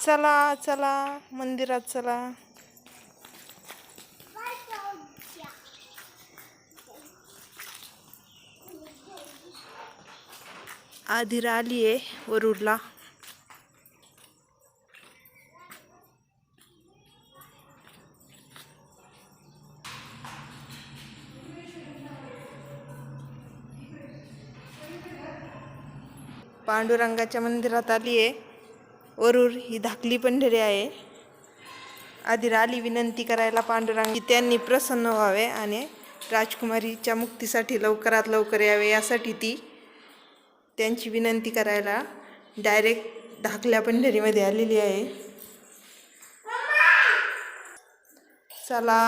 चला चला मंदिरात चला. आधिरा आली आहे वरुडला. पांडुरंगाच्या मंदिरात आली आहे. वरुड ही धाकली पंढरी आहे. आधिरा आली विनंती करायला पांडुरंग की त्यांनी प्रसन्न व्हावे आणि राजकुमारीच्या मुक्तीसाठी लवकरात लवकर यावे, यासाठी ती त्यांची विनंती करायला डायरेक्ट धाकल्या पंढरीमध्ये आलेली आहे. चला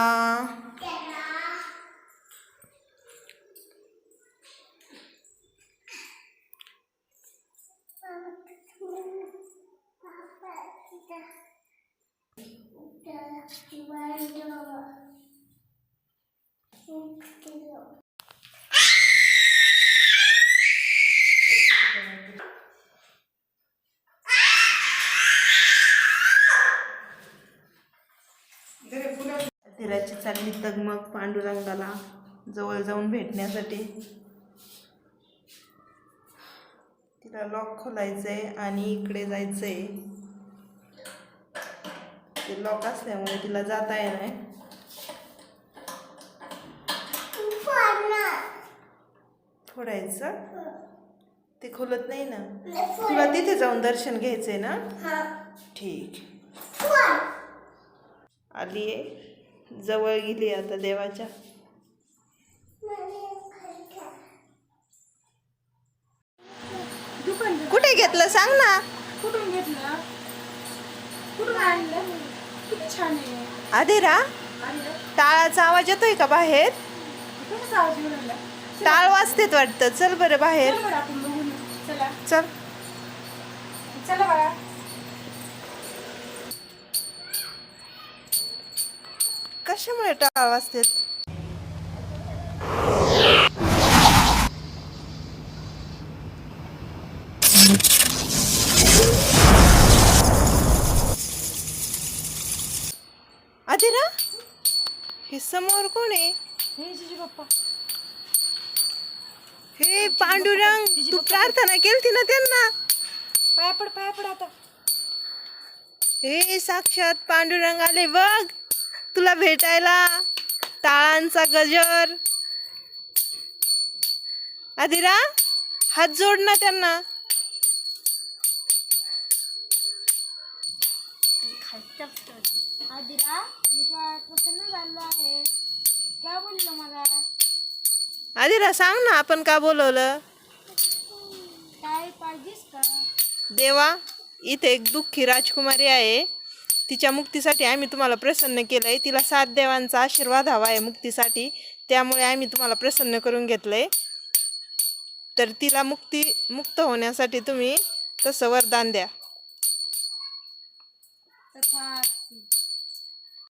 आधिराची चालली तगमग पांडुरंगाला जवळ जाऊन भेटण्यासाठी. तिला लॉक खोलायचंय आणि इकडे जायचंय. ते लॉक असल्यामुळे तिला जाता येणार. फोडायचं ते खोलत नाही ना. तुला तिथे जाऊन दर्शन घ्यायचंय ना. ठीक. आली आहे, जवळ गेली आता देवाच्या. कुठे घेतलं सांग ना. कुठून घेतलं? कुठून आणलं? किती छान आहे. आधिरा, टाळाचा आवाज येतोय का बाहेर? कसा आवाज येऊन राहिला? टाळ वाजतेत वाटतं. चल बरं बाहेर. चल बरं आपण बघून येऊ. चला चल. चला बाळा. कशामुळे टाळ वाजतेत? आधिरा, हे समोर कोण आहे? हे जिजी पप्पा. हे पांडुरंग, तू प्रार्थना केलती ना त्यांना. पाया पड आता. हे साक्षात पांडुरंग आले बघ तुला भेटायला. टाळांचा गजर. आधिरा, हात जोड ना त्यांना. आधिरा, मी काय प्रसन्न झालो आहे. काय बोललं मला? आधिरा सांग ना, आपण का बोलवलं? काय पाहिजेस का? देवा, इथे एक दुःखी राजकुमारी आहे. तिच्या मुक्तीसाठी आम्ही तुम्हाला प्रसन्न केलंय. तिला 7 देवांचा आशीर्वाद हवा आहे मुक्तीसाठी. त्यामुळे आम्ही तुम्हाला प्रसन्न करून घेतलंय. तर तिला मुक्त होण्यासाठी तुम्ही तसं वरदान द्या. तथा